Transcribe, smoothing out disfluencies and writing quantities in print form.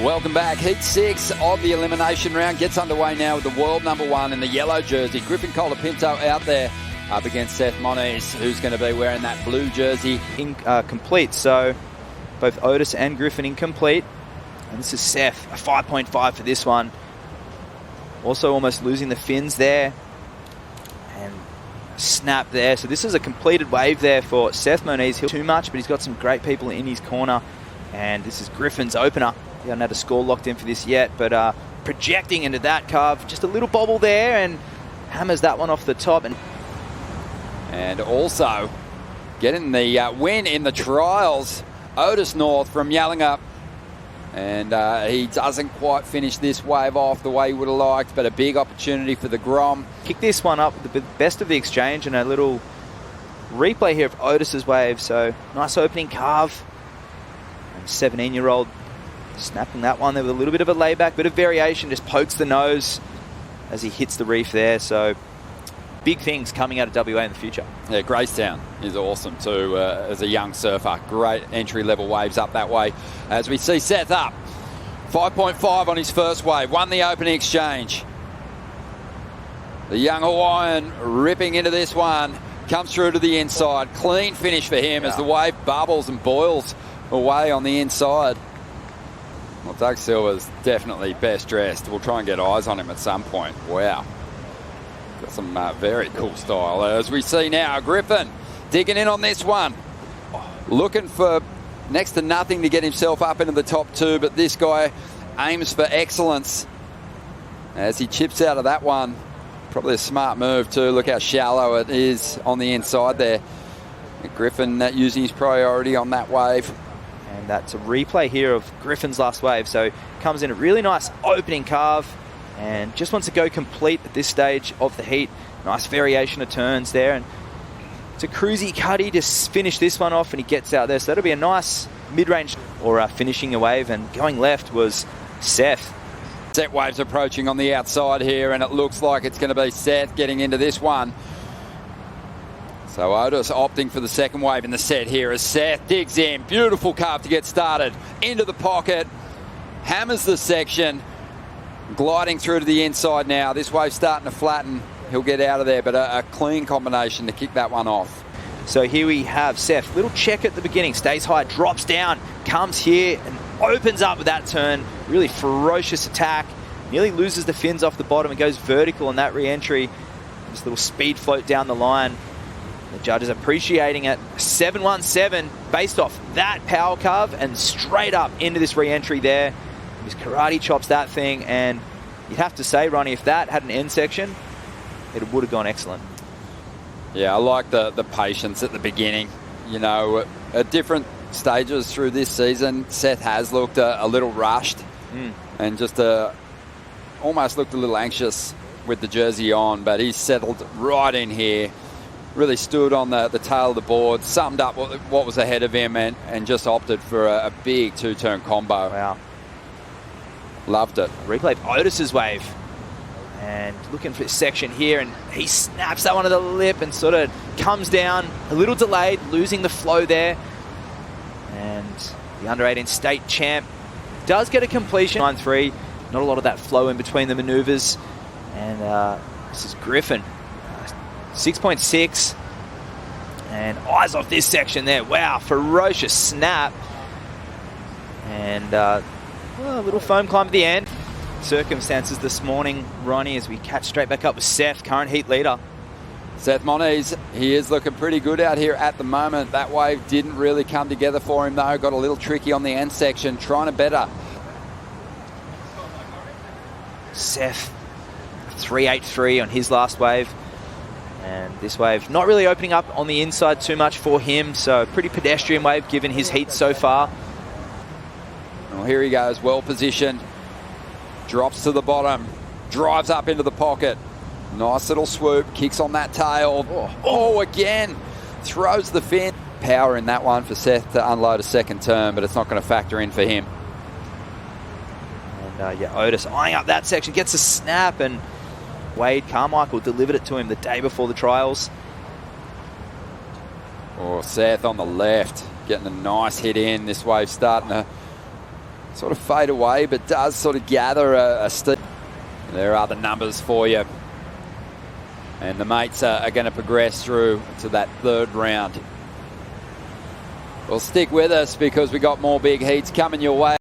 Welcome back. Heat 6 of the elimination round gets underway now with the world #1 in the yellow jersey. Griffin Colapinto out there up against Seth Moniz, who's going to be wearing that blue jersey. Incomplete, so both Otis and Griffin incomplete. And this is Seth, a 5.5 for this one. Also almost losing the fins there. And snap there. So this is a completed wave there for Seth Moniz. He'll too much, but he's got some great people in his corner. And this is Griffin's opener. He hasn't had a score locked in for this yet, but projecting into that carve. Just a little bobble there and hammers that one off the top. And also getting the win in the trials, Otis North from Yallingup. And he doesn't quite finish this wave off the way he would have liked, but a big opportunity for the Grom. Kick this one up with the best of the exchange, and a little replay here of Otis's wave. So nice opening carve. And 17-year-old snapping that one there with a little bit of a layback, bit of variation, just pokes the nose as he hits the reef there. So big things coming out of WA in the future. Yeah, Gracetown is awesome too as a young surfer. Great entry-level waves up that way. As we see Seth up, 5.5 on his first wave, won the opening exchange. The young Hawaiian ripping into this one, comes through to the inside. Clean finish for him as the wave bubbles and boils away on the inside. Well, Doug Silver's definitely best dressed. We'll try and get eyes on him at some point. Wow. Got some very cool style. As we see now, Griffin digging in on this one. Looking for next to nothing to get himself up into the top two, but this guy aims for excellence. As he chips out of that one, probably a smart move too. Look how shallow it is on the inside there. Griffin using his priority on that wave. And that's a replay here of Griffin's last wave. So comes in a really nice opening carve and just wants to go complete at this stage of the heat. Nice variation of turns there. And it's a cruisy cutty to finish this one off, and he gets out there. So that'll be a nice mid-range or finishing a wave. And going left was Seth. Set waves approaching on the outside here, and it looks like it's going to be Seth getting into this one. So Otis opting for the second wave in the set here as Seth digs in. Beautiful carve to get started. Into the pocket. Hammers the section. Gliding through to the inside now. This wave's starting to flatten. He'll get out of there, but a clean combination to kick that one off. So here we have Seth. Little check at the beginning. Stays high, drops down, comes here and opens up with that turn. Really ferocious attack. Nearly loses the fins off the bottom and goes vertical on that re-entry. This little speed float down the line. The judges appreciating it. 717 based off that power carve and straight up into this re-entry there. His karate chops that thing, and you'd have to say, Ronnie, if that had an end section, it would have gone excellent. Yeah, I like the patience at the beginning. You know, at different stages through this season, Seth has looked a little rushed and just almost looked a little anxious with the jersey on, but he's settled right in here. Really stood on the tail of the board, summed up what was ahead of him, and just opted for a big two-turn combo. Wow. Loved it. Replay of Otis's wave. And looking for this section here, and he snaps that one to the lip and sort of comes down a little delayed, losing the flow there. And the under-18 state champ does get a completion. 9-3. Not a lot of that flow in between the maneuvers. And this is Griffin. 6.6. And eyes off this section there. Wow, ferocious snap. And a little foam climb at the end. Circumstances this morning, Ronnie, as we catch straight back up with Seth, current heat leader. Seth Moniz, he is looking pretty good out here at the moment. That wave didn't really come together for him though. Got a little tricky on the end section, trying to better. Seth, 3.83 on his last wave. And this wave not really opening up on the inside too much for him, so pretty pedestrian wave given his heat so far. Well, here he goes, well positioned. Drops to the bottom, drives up into the pocket. Nice little swoop, kicks on that tail. Oh, again, throws the fin. Power in that one for Seth to unload a second turn, but it's not going to factor in for him. And yeah, Otis eyeing up that section, gets a snap, and Wade Carmichael delivered it to him the day before the trials. Oh, Seth on the left, getting a nice hit in. This wave starting to sort of fade away, but does sort of gather a steam. There are the numbers for you. And the mates are going to progress through to that third round. Well, stick with us because we got more big heats coming your way.